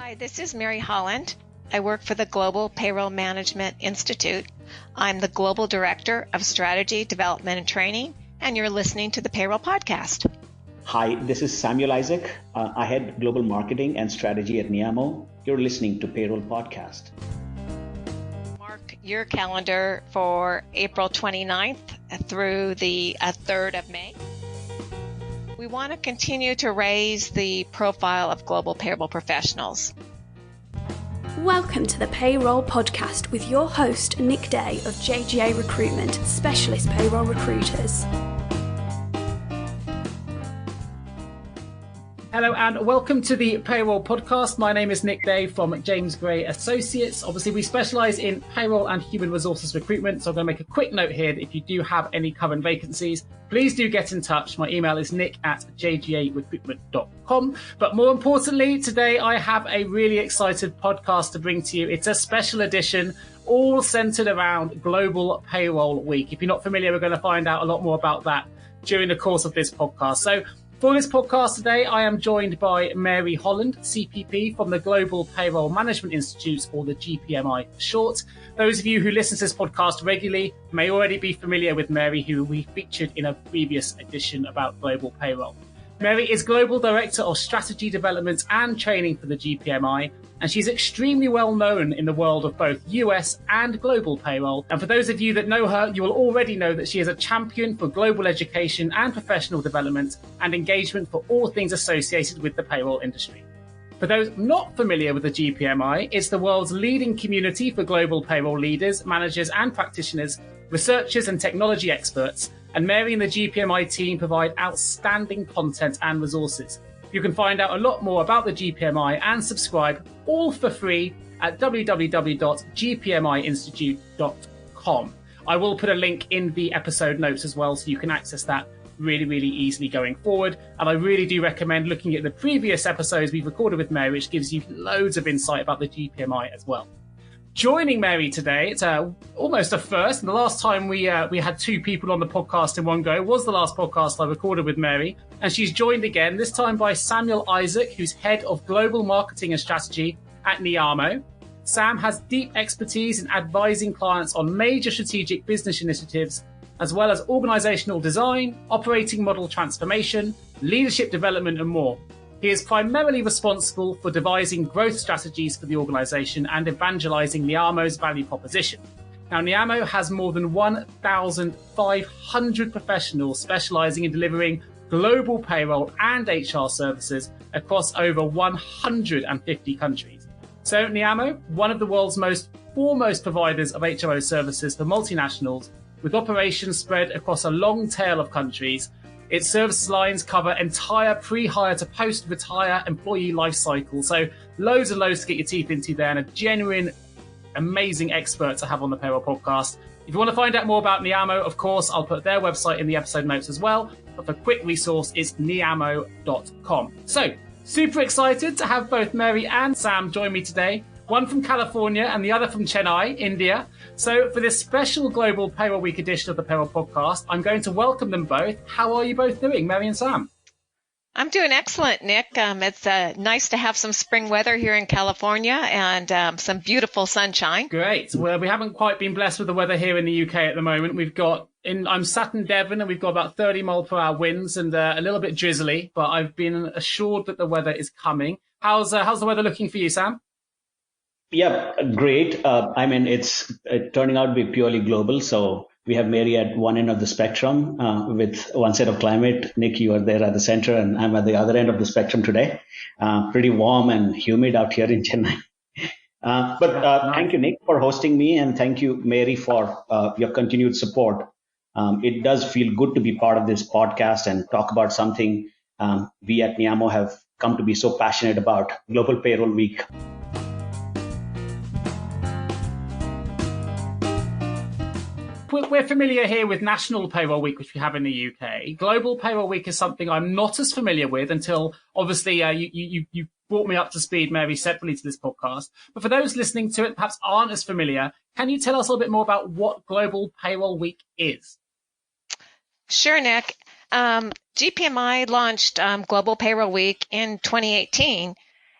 Hi, this is Mary Holland. I work for the Global Payroll Management Institute. I'm the Global Director of Strategy, Development, and Training, and you're listening to the Payroll Podcast. Hi, this is Samuel Isaac. I head Global Marketing and Strategy at Neeyamo. You're listening to Payroll Podcast. Mark your calendar for April 29th through the 3rd of May. We want to continue to raise the profile of global payroll professionals. Welcome to the Payroll Podcast with your host, Nick Day of JGA Recruitment, Specialist Payroll Recruiters. Hello and welcome to the Payroll Podcast. My name is Nick Day from James Gray Associates. Obviously, we specialise in payroll and human resources recruitment, so I'm going to make a quick note here that if you do have any current vacancies, please do get in touch. My email is nick@jgarecruitment.com. But more importantly, today I have a really excited podcast to bring to you. It's a special edition, all centred around Global Payroll Week. If you're not familiar, we're going to find out a lot more about that during the course of this podcast. So for this podcast today, I am joined by Mary Holland, CPP from the Global Payroll Management Institute, or the GPMI for short. Those of you who listen to this podcast regularly may already be familiar with Mary, who we featured in a previous edition about global payroll. Mary is Global Director of Strategy Development and Training for the GPMI, and she's extremely well known in the world of both US and global payroll. And for those of you that know her, you will already know that she is a champion for global education and professional development and engagement for all things associated with the payroll industry. For those not familiar with the GPMI, it's the world's leading community for global payroll leaders, managers and practitioners, researchers and technology experts. And Mary and the GPMI team provide outstanding content and resources. You can find out a lot more about the GPMI and subscribe all for free at www.gpminstitute.com. I will put a link in the episode notes as well, so you can access that really easily going forward. And I really do recommend looking at the previous episodes we've recorded with Mary, which gives you loads of insight about the GPMI as well. Joining Mary today, it's almost a first. And the last time we had two people on the podcast in one go was the last podcast I recorded with Mary. And she's joined again, this time by Samuel Isaac, who's Head of Global Marketing and Strategy at Neeyamo. Sam has deep expertise in advising clients on major strategic business initiatives, as well as organizational design, operating model transformation, leadership development, and more. He is primarily responsible for devising growth strategies for the organization and evangelizing Neeyamo's value proposition. Now, Neeyamo has more than 1,500 professionals specializing in delivering global payroll and HR services across over 150 countries. So Neeyamo, one of the world's most foremost providers of HRO services for multinationals, with operations spread across a long tail of countries. Its service lines cover entire pre-hire to post-retire employee life cycle. So loads and loads to get your teeth into there, and a genuine, amazing expert to have on the Payroll Podcast. If you want to find out more about Neeyamo, of course, I'll put their website in the episode notes as well. But for a quick resource, it's neeyamo.com. So super excited to have both Mary and Sam join me today. One from California and the other from Chennai, India. So for this special Global Payroll Week edition of the Payroll Podcast, I'm going to welcome them both. How are you both doing, Mary and Sam? I'm doing excellent, Nick. It's nice to have some spring weather here in California and some beautiful sunshine. Great. Well, we haven't quite been blessed with the weather here in the UK at the moment. I'm sat in Devon and we've got about 30 mile per hour winds and a little bit drizzly, but I've been assured that the weather is coming. How's the weather looking for you, Sam? Yeah, great. It's turning out to be purely global. So we have Mary at one end of the spectrum with one set of climate. Nick, you are there at the center, and I'm at the other end of the spectrum today. Pretty warm and humid out here in Chennai. Thank you, Nick, for hosting me, and thank you, Mary, for your continued support. It does feel good to be part of this podcast and talk about something we at Neeyamo have come to be so passionate about, Global Payroll Week. We're familiar here with National Payroll Week, which we have in the UK. Global Payroll Week is something I'm not as familiar with until, obviously, you brought me up to speed, Mary, separately to this podcast. But for those listening to it, perhaps aren't as familiar, can you tell us a little bit more about what Global Payroll Week is? Sure, Nick. GPMI launched Global Payroll Week in 2018,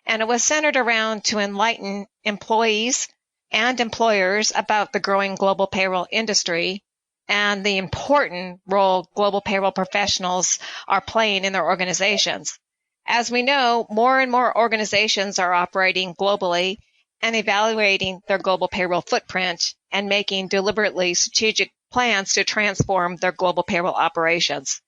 And it was centered around to enlighten employees and employers about the growing global payroll industry and the important role global payroll professionals are playing in their organizations. As we know, more and more organizations are operating globally and evaluating their global payroll footprint and making deliberately strategic plans to transform their global payroll operations.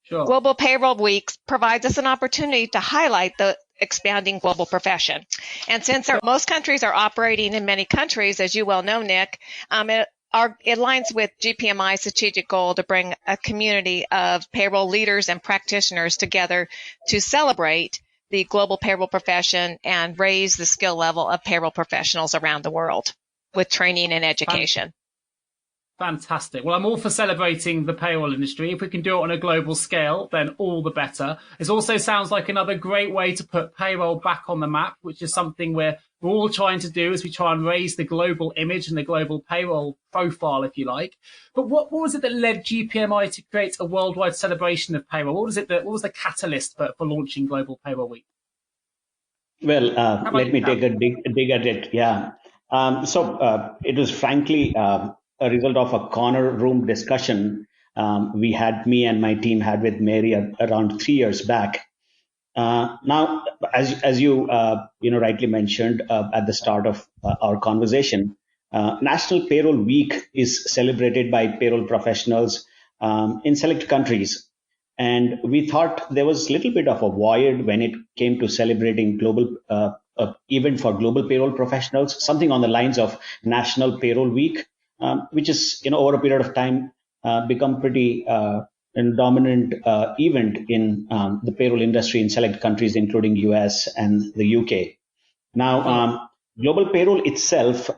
Sure. Global Payroll Week provides us an opportunity to highlight the expanding global profession. And since most countries are operating in many countries, as you well know, Nick, it aligns with GPMI's strategic goal to bring a community of payroll leaders and practitioners together to celebrate the global payroll profession and raise the skill level of payroll professionals around the world with training and education. Fantastic. Well, I'm all for celebrating the payroll industry. If we can do it on a global scale, then all the better. It also sounds like another great way to put payroll back on the map, which is something we're all trying to do as we try and raise the global image and the global payroll profile, if you like. But what was it that led GPMI to create a worldwide celebration of payroll? What was the catalyst for launching Global Payroll Week? Well, let me take a dig at it. Yeah. So it was frankly a result of a corner room discussion me and my team had with Mary around 3 years back. Now, as you rightly mentioned at the start of our conversation, National Payroll Week is celebrated by payroll professionals in select countries. And we thought there was a little bit of a void when it came to celebrating global event for global payroll professionals, something on the lines of National Payroll Week, which is, over a period of time, become pretty dominant event in the payroll industry in select countries, including US and the UK. Now, global payroll itself,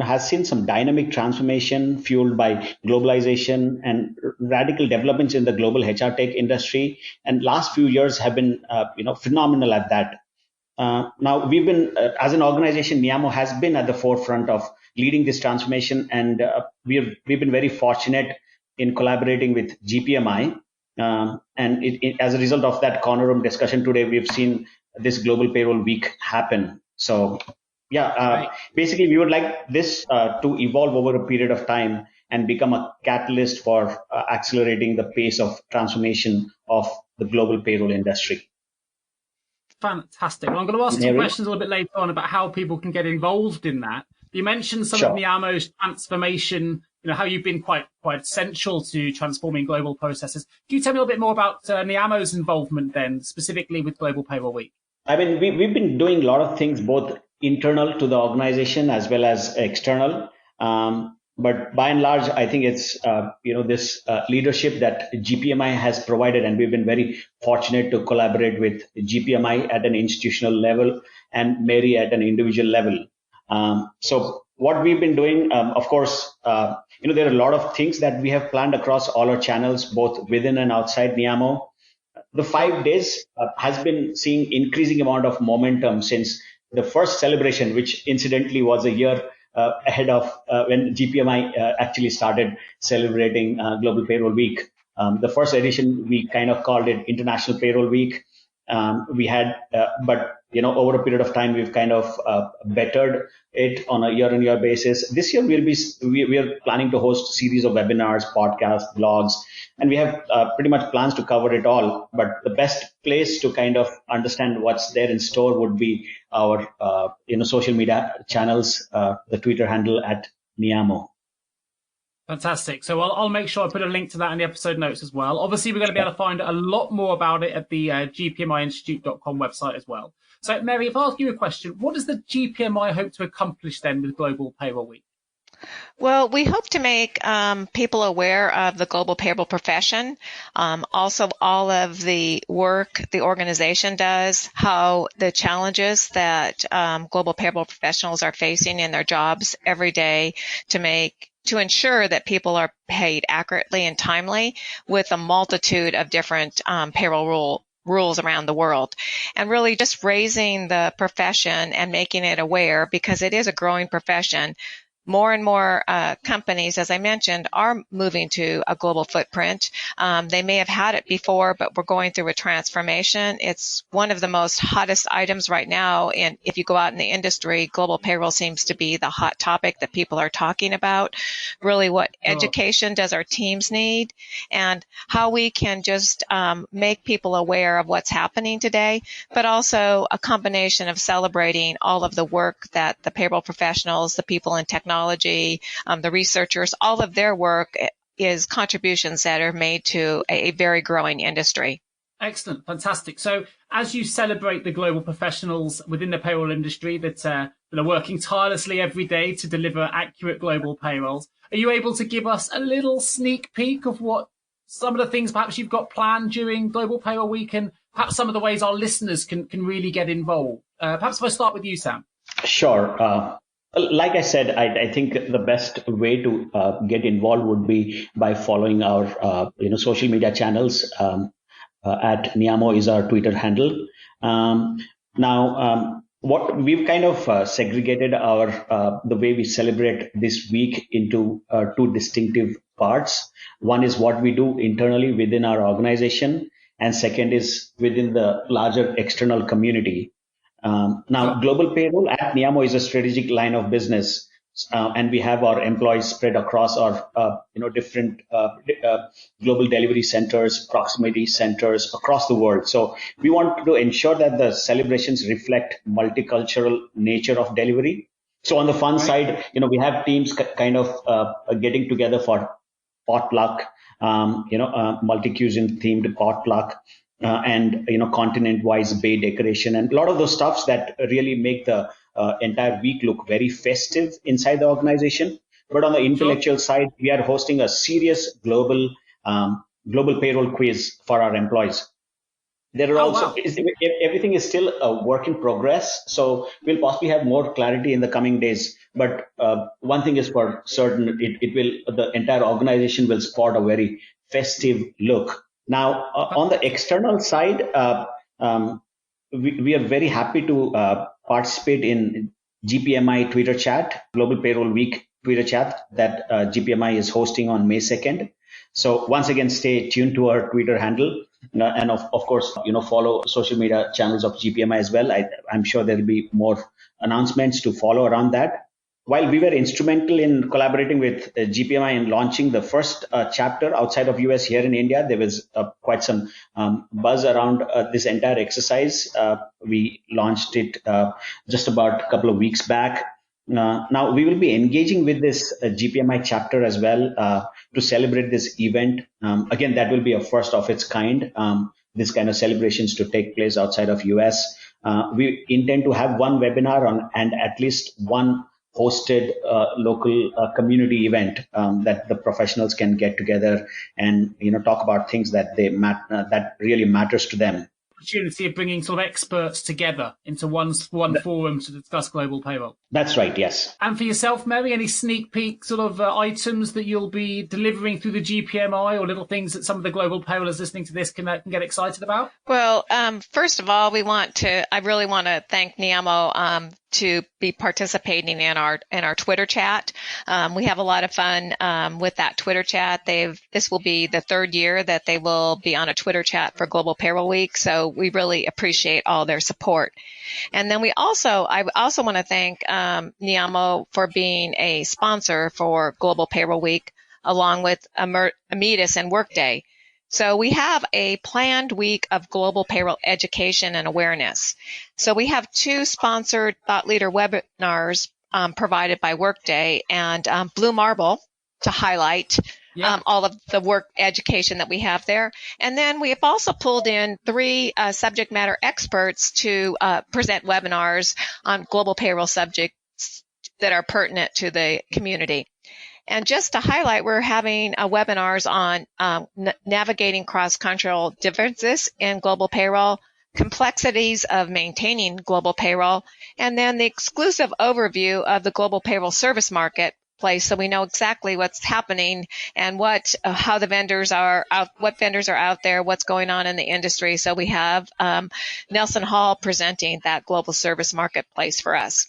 has seen some dynamic transformation fueled by globalization and radical developments in the global HR tech industry. And last few years have been, phenomenal at that. Now, we've been, as an organization, Neeyamo has been at the forefront of leading this transformation, and we've been very fortunate in collaborating with GPMI. And as a result of that corner room discussion today, we've seen this Global Payroll Week happen. So, basically, we would like this to evolve over a period of time and become a catalyst for accelerating the pace of transformation of the global payroll industry. Fantastic. Well, I'm going to ask some questions a little bit later on about how people can get involved in that. You mentioned some of Neeyamo's transformation, how you've been quite central to transforming global processes. Can you tell me a little bit more about Neeyamo's involvement then, specifically with Global Payroll Week? I mean, we've been doing a lot of things, both internal to the organization as well as external. But by and large, I think it's, this leadership that GPMI has provided, and we've been very fortunate to collaborate with GPMI at an institutional level and Mary at an individual level. So what we've been doing, of course, there are a lot of things that we have planned across all our channels, both within and outside Neeyamo. The 5 days has been seeing increasing amount of momentum since the first celebration, which incidentally was a year ahead of when GPMI actually started celebrating Global Payroll Week. The first edition, we kind of called it International Payroll Week. We had, but over a period of time, we've kind of bettered it on a year-on-year basis. This year, we are planning to host a series of webinars, podcasts, blogs, and we have pretty much plans to cover it all. But the best place to kind of understand what's there in store would be our social media channels, the Twitter handle at Neeyamo. Fantastic. So I'll make sure I put a link to that in the episode notes as well. Obviously, we're going to be able to find a lot more about it at the gpmiinstitute.com website as well. So, Mary, if I ask you a question, what does the GPMI hope to accomplish then with Global Payroll Week? Well, we hope to make people aware of the global payroll profession, also all of the work the organization does, how the challenges that global payroll professionals are facing in their jobs every day to ensure that people are paid accurately and timely with a multitude of different payroll rules around the world, and really just raising the profession and making it aware, because it is a growing profession, more and more companies, as I mentioned, are moving to a global footprint. They may have had it before, but we're going through a transformation. It's one of the most hottest items right now. And if you go out in the industry, global payroll seems to be the hot topic that people are talking about. Really, what education does our teams need, and how we can just make people aware of what's happening today, but also a combination of celebrating all of the work that the payroll professionals, the people in technology, the researchers, all of their work is contributions that are made to a very growing industry. Excellent. Fantastic. So as you celebrate the global professionals within the payroll industry that are working tirelessly every day to deliver accurate global payrolls, are you able to give us a little sneak peek of what some of the things perhaps you've got planned during Global Payroll Week, and perhaps some of the ways our listeners can really get involved? Perhaps if I start with you, Sam. Sure. Like I said, I think the best way to get involved would be by following our social media channels. At Neeyamo is our Twitter handle. What we've kind of segregated our the way we celebrate this week into two distinctive parts. One is what we do internally within our organization, and second is within the larger external community. Global payroll at Neeyamo is a strategic line of business, and we have our employees spread across our different global delivery centers, proximity centers across the world. So we want to ensure that the celebrations reflect multicultural nature of delivery. So on the fun side, we have teams kind of getting together for potluck, multi-cuisine themed potluck. And continent-wise bay decoration, and a lot of those stuffs that really make the entire week look very festive inside the organization. But on the intellectual side, we are hosting a serious global payroll quiz for our employees. There are everything is still a work in progress, so we'll possibly have more clarity in the coming days. But one thing is for certain, the entire organization will sport a very festive look. Now, on the external side, we are very happy to participate in GPMI Twitter chat, Global Payroll Week Twitter chat that GPMI is hosting on May 2nd. So once again, stay tuned to our Twitter handle, and of course, follow social media channels of GPMI as well. I'm sure there'll be more announcements to follow around that. While we were instrumental in collaborating with GPMI in launching the first chapter outside of US here in India, there was quite some buzz around this entire exercise. We launched it just about a couple of weeks back. Now we will be engaging with this GPMI chapter as well to celebrate this event. Again, that will be a first of its kind. This kind of celebrations to take place outside of US. We intend to have one webinar and at least one hosted local community event that the professionals can get together and talk about things that that really matters to them. Opportunity of bringing sort of experts together into one forum to discuss global payroll. That's right, yes. And for yourself, Mary, any sneak peek sort of items that you'll be delivering through the GPMI, or little things that some of the global payrollers listening to this can get excited about? Well, first of all, I really want to thank Neeyamo to be participating in our Twitter chat. We have a lot of fun with that Twitter chat. This will be the third year that they will be on a Twitter chat for Global Payroll Week, so we really appreciate all their support. And then I also want to thank Neeyamo for being a sponsor for Global Payroll Week, along with Amitis and Workday. So we have a planned week of global payroll education and awareness. So we have two sponsored thought leader webinars provided by Workday and Blue Marble to highlight all of the work education that we have there. And then we have also pulled in 3 subject matter experts to present webinars on global payroll subjects that are pertinent to the community. And just to highlight, we're having webinars on navigating cross-cultural differences in global payroll, complexities of maintaining global payroll, and then the exclusive overview of the global payroll service marketplace, so we know exactly what's happening and how the vendors are out, what vendors are out there, what's going on in the industry. So we have Nelson Hall presenting that global service marketplace for us.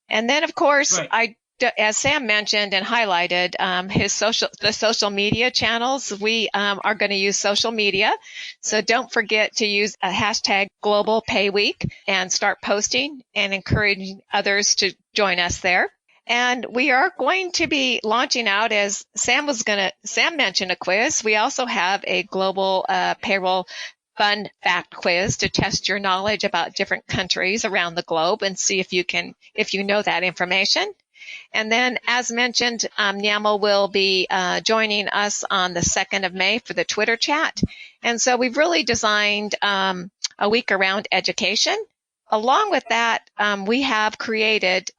And then, of course, I as Sam mentioned and highlighted, the social media channels, we are going to use social media. So don't forget to use a hashtag Global Pay Week and start posting and encouraging others to join us there. And we are going to be launching out, as Sam mentioned a quiz. We also have a global payroll fun fact quiz to test your knowledge about different countries around the globe and see if you know that information. And then, as mentioned, Neeyamo will be joining us on the 2nd of May for the Twitter chat. And so we've really designed a week around education. Along with that, we have created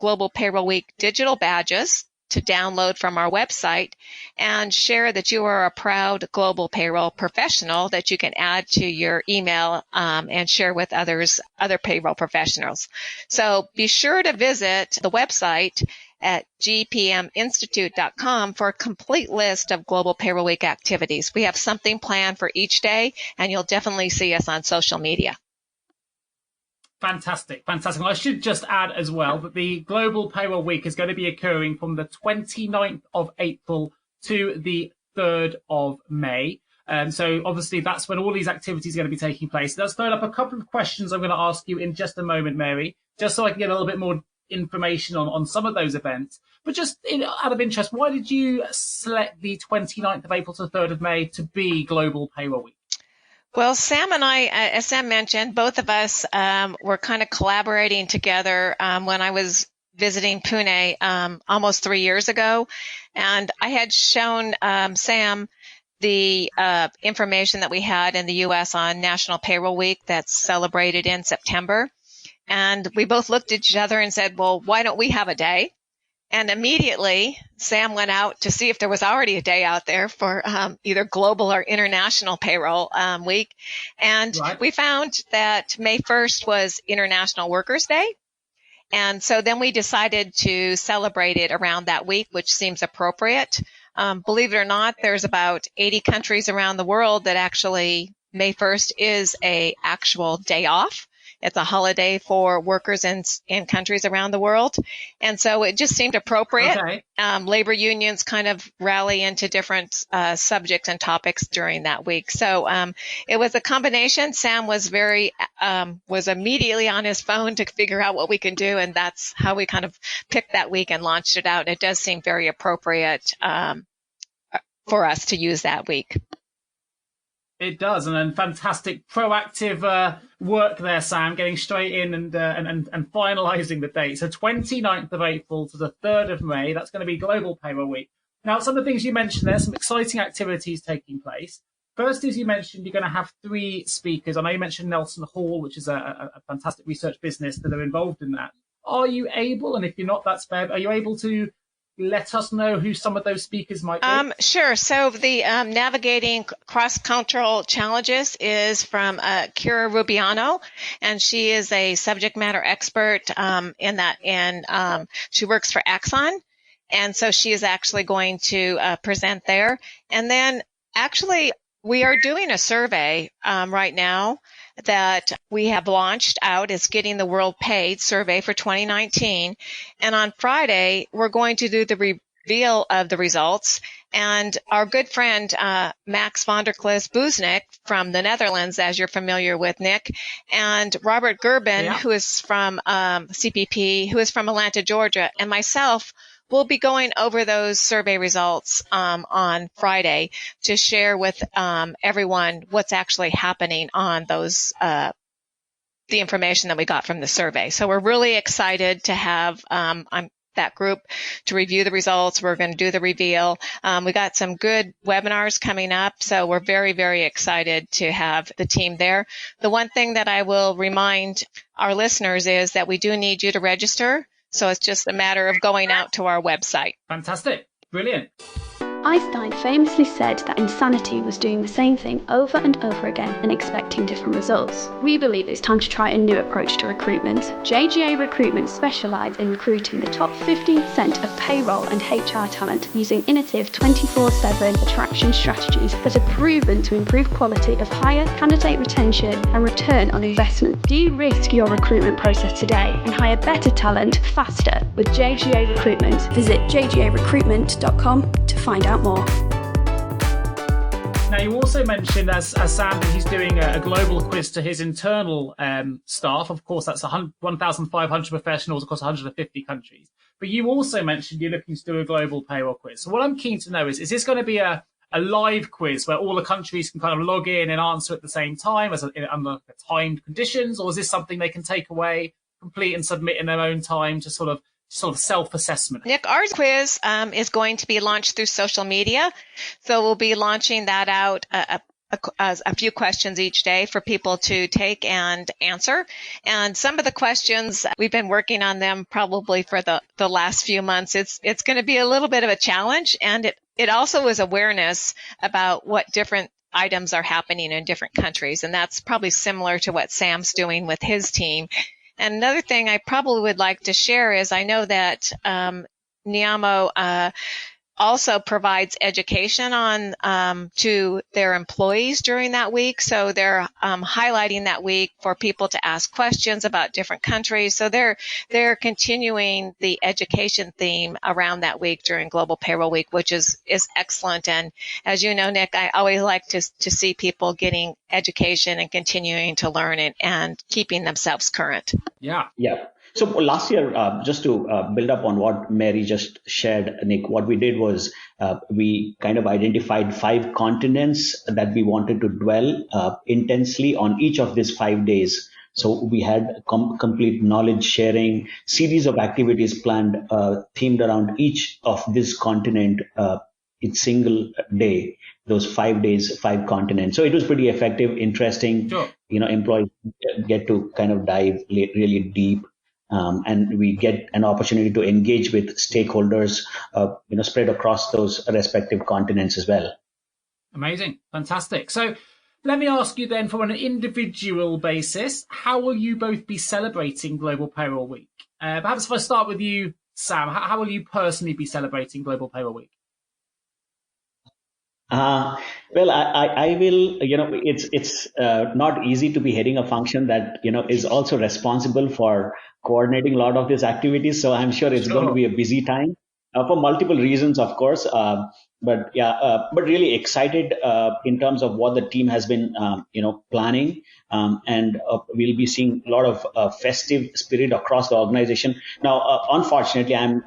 Global Payroll Week digital badges to download from our website and share that you are a proud global payroll professional that you can add to your email and share with other payroll professionals. So be sure to visit the website at gpminstitute.com for a complete list of Global Payroll Week activities. We have something planned for each day, and you'll definitely see us on social media. Fantastic. I should just add as well that the Global Payroll Week is going to be occurring from the 29th of April to the 3rd of May. So obviously that's when all these activities are going to be taking place. Let's throw up a couple of questions I'm going to ask you in just a moment, Mary, just so I can get a little bit more information on some of those events. But just out of interest, why did you select the 29th of April to the 3rd of May to be Global Payroll Week? Well, Sam and I, as Sam mentioned, both of us were kind of collaborating together when I was visiting Pune almost 3 years ago. And I had shown Sam the information that we had in the U.S. on National Payroll Week that's celebrated in September. And we both looked at each other and said, well, why don't we have a day? And immediately, Sam went out to see if there was already a day out there for either global or international payroll week. And we found that May 1st was International Workers' Day. And so then we decided to celebrate it around that week, which seems appropriate. Believe it or not, there's about 80 countries around the world that actually May 1st is a actual day off. It's a holiday for workers in countries around the world. And so it just seemed appropriate. Okay. Labor unions kind of rally into different subjects and topics during that week. So it was a combination. Sam was was immediately on his phone to figure out what we can do. And that's how we kind of picked that week and launched it out. And it does seem very appropriate for us to use that week. It does, and then fantastic proactive work there, Sam, getting straight in and finalising the date. So 29th of April to the 3rd of May, that's going to be Global Payroll Week. Now, some of the things you mentioned there, some exciting activities taking place. First, as you mentioned, you're going to have 3 speakers. I know you mentioned Nelson Hall, which is a fantastic research business that are involved in that. Are you able, and if you're not, that's fair, are you able to let us know who some of those speakers might be? Sure. So the Navigating Cross-Cultural Challenges is from Kira Rubiano, and she is a subject matter expert in that. And she works for Exxon, and so she is actually going to present there. And then actually, we are doing a survey right now that we have launched out. It's Getting the World Paid survey for 2019. And on Friday, we're going to do the reveal of the results. And our good friend, Max van der Klis-Busink from the Netherlands, as you're familiar with, Nick, and Robert Gerbin, who is from CPP, who is from Atlanta, Georgia, and myself, we'll be going over those survey results on Friday to share with everyone what's actually happening on those the information that we got from the survey. So we're really excited to have that group to review the results. We're going to do the reveal. We got some good webinars coming up, so we're very, very excited to have the team there. The one thing that I will remind our listeners is that we do need you to register. So it's just a matter of going out to our website. Fantastic. Brilliant. Einstein famously said that insanity was doing the same thing over and over again and expecting different results. We believe it's time to try a new approach to recruitment. JGA Recruitment specialise in recruiting the top 15% of payroll and HR talent using innovative 24/7 attraction strategies that are proven to improve quality of hire, candidate retention and return on investment. De-risk your recruitment process today and hire better talent faster with JGA Recruitment. Visit jgarecruitment.com to find out more. Now, you also mentioned, as Sam, that he's doing a global quiz to his internal staff. Of course, that's 1,500 professionals across 150 countries. But you also mentioned you're looking to do a global payroll quiz. So what I'm keen to know is this going to be a live quiz where all the countries can kind of log in and answer at the same time under timed conditions? Or is this something they can take away, complete and submit in their own time to sort of self-assessment? Nick, our quiz is going to be launched through social media. So we'll be launching that out a few questions each day for people to take and answer. And some of the questions, we've been working on them probably for the last few months. It's going to be a little bit of a challenge. And it also is awareness about what different items are happening in different countries. And that's probably similar to what Sam's doing with his team. And another thing I probably would like to share is I know that Neeyamo also provides education on to their employees during that week. So they're highlighting that week for people to ask questions about different countries. So they're continuing the education theme around that week during Global Payroll Week, which is excellent. And as you know, Nick, I always like to see people getting education and continuing to learn and keeping themselves current. Yeah. So last year, just to build up on what Mary just shared, Nick, what we did was we kind of identified 5 continents that we wanted to dwell intensely on each of these 5 days. So we had complete knowledge sharing, series of activities planned, themed around each of this continent in single day, those 5 days, 5 continents. So it was pretty effective, interesting. Sure. Employees get to kind of dive really deep. And we get an opportunity to engage with stakeholders, spread across those respective continents as well. Amazing. Fantastic. So let me ask you then, from an individual basis, how will you both be celebrating Global Payroll Week? Perhaps if I start with you, Sam, how will you personally be celebrating Global Payroll Week? Well, I will, it's not easy to be heading a function that, is also responsible for coordinating a lot of these activities. So I'm sure it's going to be a busy time for multiple reasons, of course. But really excited in terms of what the team has been, planning. And we'll be seeing a lot of festive spirit across the organization. Now, unfortunately, I'm,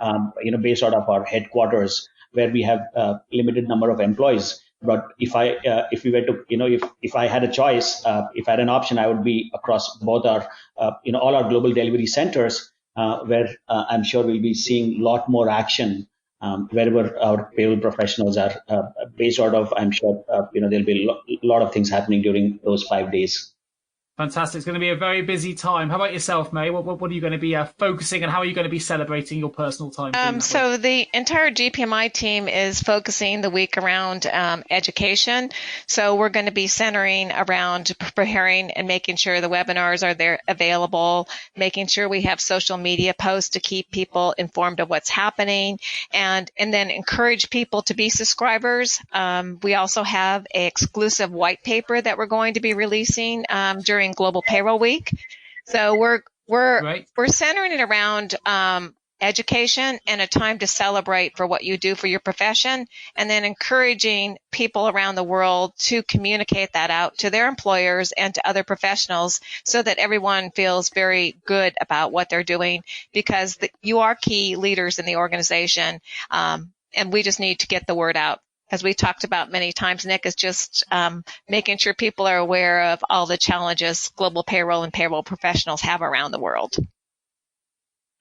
based out of our headquarters, where we have a limited number of employees. But if we were to, if I had a choice, if I had an option, I would be across both our, all our global delivery centers, where I'm sure we'll be seeing a lot more action wherever our payroll professionals are based out of. I'm sure, there'll be a lot of things happening during those 5 days. Fantastic. It's going to be a very busy time. How about yourself, May? What are you going to be focusing on? How are you going to be celebrating your personal time? So the entire GPMI team is focusing the week around education. So we're going to be centering around preparing and making sure the webinars are there available, making sure we have social media posts to keep people informed of what's happening, and then encourage people to be subscribers. We also have an exclusive white paper that we're going to be releasing during Global Payroll Week. So we're centering it around education and a time to celebrate for what you do for your profession, and then encouraging people around the world to communicate that out to their employers and to other professionals so that everyone feels very good about what they're doing, because you are key leaders in the organization, and we just need to get the word out. As we talked about many times, Nick, is just making sure people are aware of all the challenges global payroll and payroll professionals have around the world.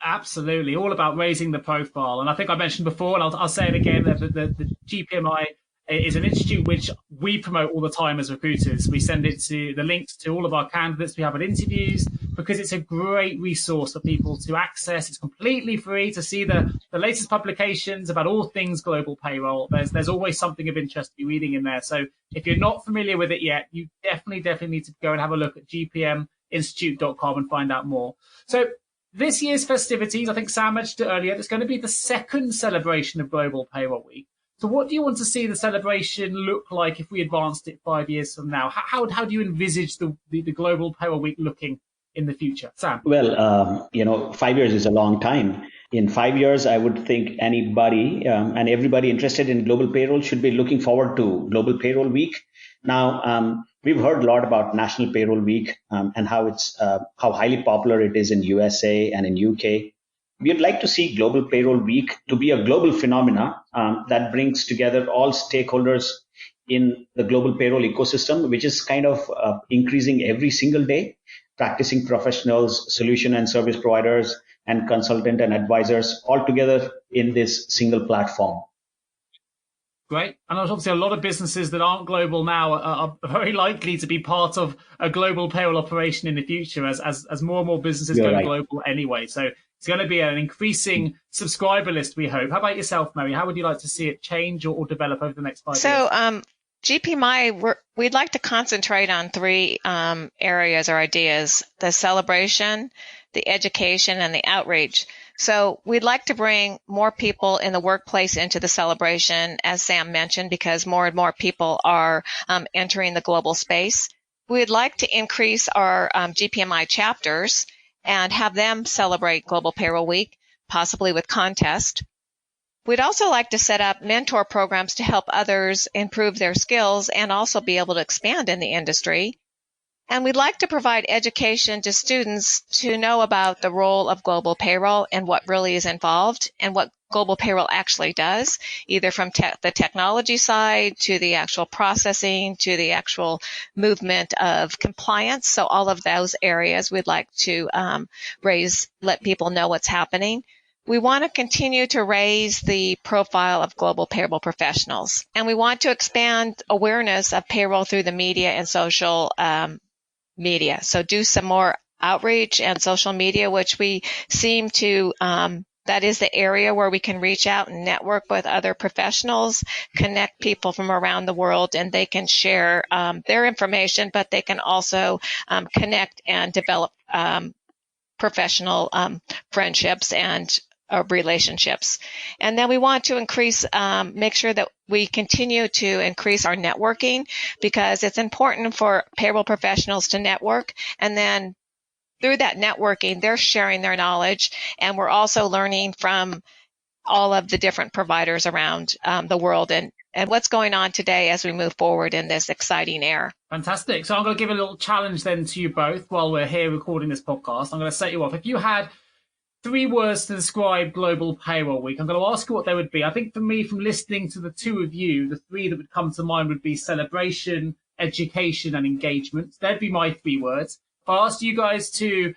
Absolutely. All about raising the profile. And I think I mentioned before, and I'll say it again, that the GPMI is an institute which we promote all the time as recruiters. We send it to the links to all of our candidates we have at interviews because it's a great resource for people to access. It's completely free to see the latest publications about all things global payroll. There's always something of interest to be reading in there. So if you're not familiar with it yet, you definitely need to go and have a look at gpminstitute.com and find out more. So this year's festivities, I think Sam mentioned it earlier, it's going to be the second celebration of Global Payroll Week. So what do you want to see the celebration look like if we advanced it 5 years from now? How do you envisage the Global Payroll Week looking in the future? Sam? Well, 5 years is a long time. In 5 years, I would think anybody and everybody interested in global payroll should be looking forward to Global Payroll Week. Now, we've heard a lot about National Payroll Week and how highly popular it is in USA and in UK. We'd like to see Global Payroll Week to be a global phenomena that brings together all stakeholders in the global payroll ecosystem, which is kind of increasing every single day. Practicing professionals, solution and service providers, and consultant and advisors all together in this single platform. Great. And obviously a lot of businesses that aren't global now are very likely to be part of a global payroll operation in the future as more and more businesses go global anyway. So it's going to be an increasing subscriber list, we hope. How about yourself, Mary? How would you like to see it change or develop over the next 5 years? So GPMI, we'd like to concentrate on three areas or ideas: the celebration, the education, and the outreach. So we'd like to bring more people in the workplace into the celebration, as Sam mentioned, because more and more people are entering the global space. We'd like to increase our GPMI chapters and have them celebrate Global Payroll Week, possibly with contests. We'd also like to set up mentor programs to help others improve their skills and also be able to expand in the industry. And we'd like to provide education to students to know about the role of global payroll and what really is involved and what global payroll actually does, either from the technology side to the actual processing to the actual movement of compliance. So all of those areas we'd like to let people know what's happening. We want to continue to raise the profile of global payroll professionals, and we want to expand awareness of payroll through the media and social media. So do some more outreach and social media, which we seem to, that is the area where we can reach out and network with other professionals, connect people from around the world, and they can share their information, but they can also connect and develop professional friendships and relationships. And then we want to make sure that we continue to increase our networking, because it's important for payroll professionals to network. And then through that networking, they're sharing their knowledge. And we're also learning from all of the different providers around the world and what's going on today as we move forward in this exciting era. Fantastic. So I'm going to give a little challenge then to you both while we're here recording this podcast. I'm going to set you off. If you had 3 words to describe Global Payroll Week, I'm going to ask you what they would be. I think for me, from listening to the two of you, the 3 that would come to mind would be celebration, education, and engagement. They'd be my 3 words. If I asked you guys to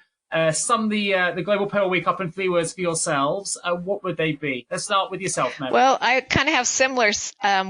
sum the Global Payroll Week up in 3 words for yourselves, what would they be? Let's start with yourself, Mary. Well, I kind of have similar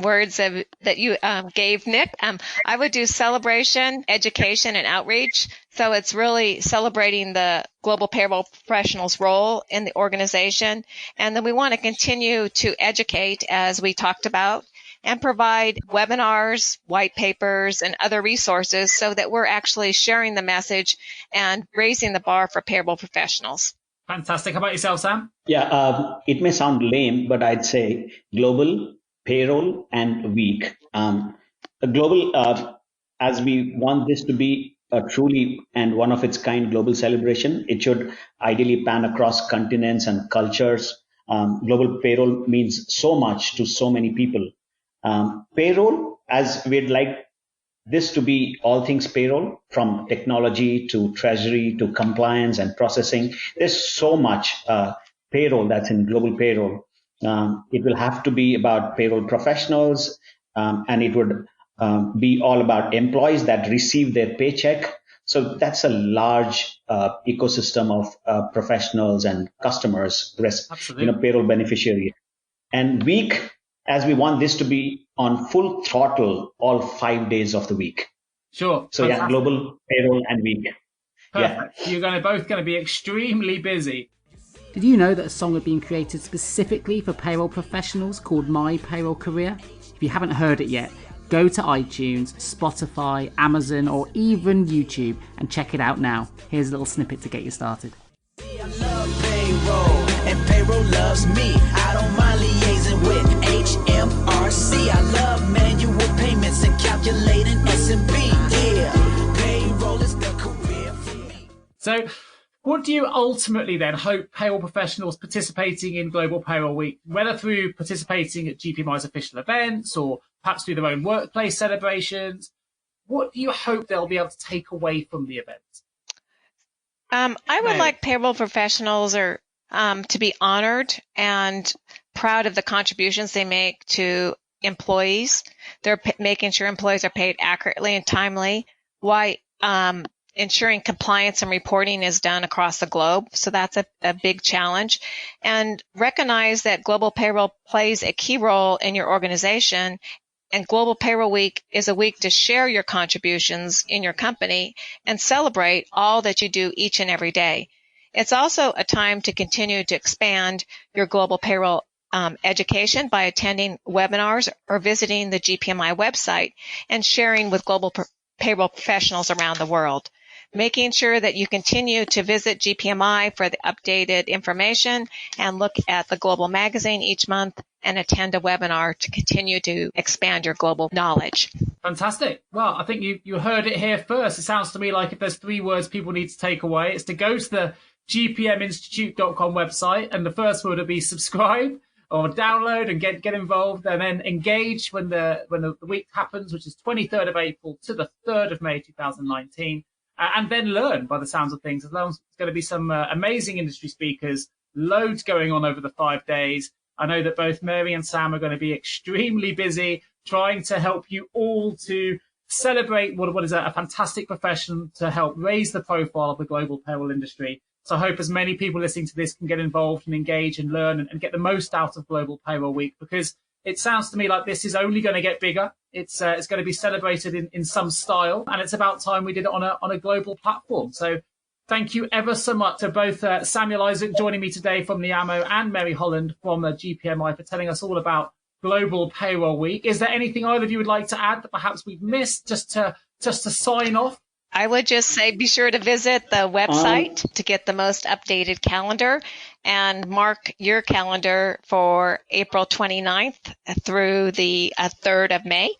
words that you gave, Nick. I would do celebration, education, and outreach. So it's really celebrating the global payroll professionals' role in the organization. And then we want to continue to educate, as we talked about, and provide webinars, white papers, and other resources so that we're actually sharing the message and raising the bar for payroll professionals. Fantastic. How about yourself, Sam? Yeah, it may sound lame, but I'd say Global Payroll and Week. Global, as we want this to be a truly and one of its kind global celebration, it should ideally pan across continents and cultures. Global payroll means so much to so many people. Payroll, as we'd like this to be all things payroll, from technology to treasury to compliance and processing. There's so much payroll that's in global payroll. It will have to be about payroll professionals, and it would be all about employees that receive their paycheck. So that's a large ecosystem of professionals and customers, payroll beneficiaries. And week, as we want this to be on full throttle all 5 days of the week. Sure. So Fantastic. global payroll and week. Perfect. Yeah. You're both going to be extremely busy. Did you know that a song had been created specifically for payroll professionals called My Payroll Career? If you haven't heard it yet, go to iTunes, Spotify, Amazon, or even YouTube and check it out now. Here's a little snippet to get you started. I love payroll, and payroll loves me. I don't mind liaising with HMRC. I love manual payments and calculating S&P. Yeah, payroll is the career for me. So, what do you ultimately then hope payroll professionals participating in Global Payroll Week, whether through participating at GPMI's official events or perhaps through their own workplace celebrations, what do you hope they'll be able to take away from the event? I would like payroll professionals to be honored and proud of the contributions they make to employees. They're making sure employees are paid accurately and timely, while ensuring compliance and reporting is done across the globe. So that's a big challenge. And recognize that Global Payroll plays a key role in your organization. And Global Payroll Week is a week to share your contributions in your company and celebrate all that you do each and every day. It's also a time to continue to expand your global payroll education by attending webinars or visiting the GPMI website and sharing with global payroll professionals around the world. Making sure that you continue to visit GPMI for the updated information and look at the Global magazine each month and attend a webinar to continue to expand your global knowledge. Fantastic. Well, I think you heard it here first. It sounds to me like if there's 3 words people need to take away, it's to go to the gpminstitute.com website, and the first word would be subscribe or download and get involved, and then engage when the week happens, which is 23rd of April to the 3rd of May 2019. And then learn, by the sounds of things. There's going to be some amazing industry speakers, loads going on over the 5 days. I know that both Mary and Sam are going to be extremely busy trying to help you all to celebrate what is a fantastic profession to help raise the profile of the global payroll industry. So I hope as many people listening to this can get involved and engage and learn and get the most out of Global Payroll Week, because it sounds to me like this is only going to get bigger. It's going to be celebrated in some style, and it's about time we did it on a global platform. So thank you ever so much to both Samuel Isaac joining me today from Neeyamo and Mary Holland from GPMI for telling us all about Global Payroll Week. Is there anything either of you would like to add that perhaps we've missed just to sign off? I would just say be sure to visit the website to get the most updated calendar and mark your calendar for April 29th through the 3rd of May.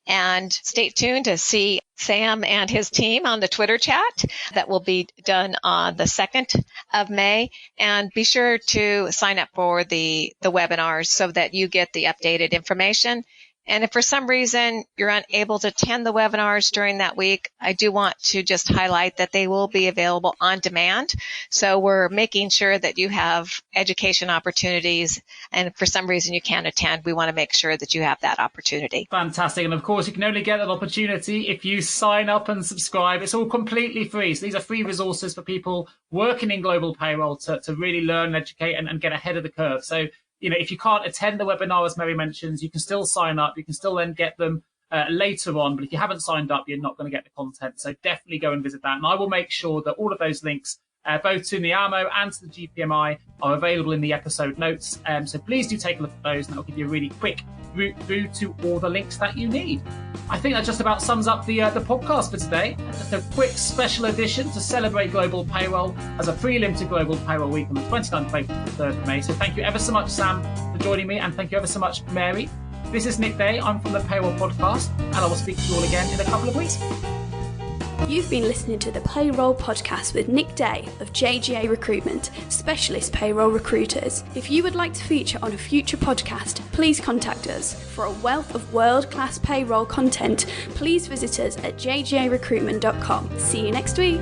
And stay tuned to see Sam and his team on the Twitter chat that will be done on the 2nd of May. And be sure to sign up for the webinars so that you get the updated information. And if for some reason you're unable to attend the webinars during that week, I do want to just highlight that they will be available on demand. So we're making sure that you have education opportunities. And if for some reason you can't attend, we want to make sure that you have that opportunity. Fantastic. And of course, you can only get that opportunity if you sign up and subscribe. It's all completely free. So these are free resources for people working in global payroll to really learn, educate, and get ahead of the curve. So if you can't attend the webinar, as Mary mentions, you can still sign up. You can still then get them later on. But if you haven't signed up, you're not going to get the content. So definitely go and visit that. And I will make sure that all of those links, both to Neeyamo and to the GPMI, are available in the episode notes. So please do take a look at those, and that'll give you a really quick route through to all the links that you need. I think that just about sums up the podcast for today. Just a quick special edition to celebrate Global Payroll as a prelim to Global Payroll Week on the 29th of April to the 3rd of May. So thank you ever so much, Sam, for joining me, and thank you ever so much, Mary. This is Nick Day. I'm from the Payroll Podcast, and I will speak to you all again in a couple of weeks. You've been listening to the Payroll Podcast with Nick Day of JGA Recruitment, specialist payroll recruiters. If you would like to feature on a future podcast, please contact us. For a wealth of world-class payroll content, please visit us at jgarecruitment.com. See you next week.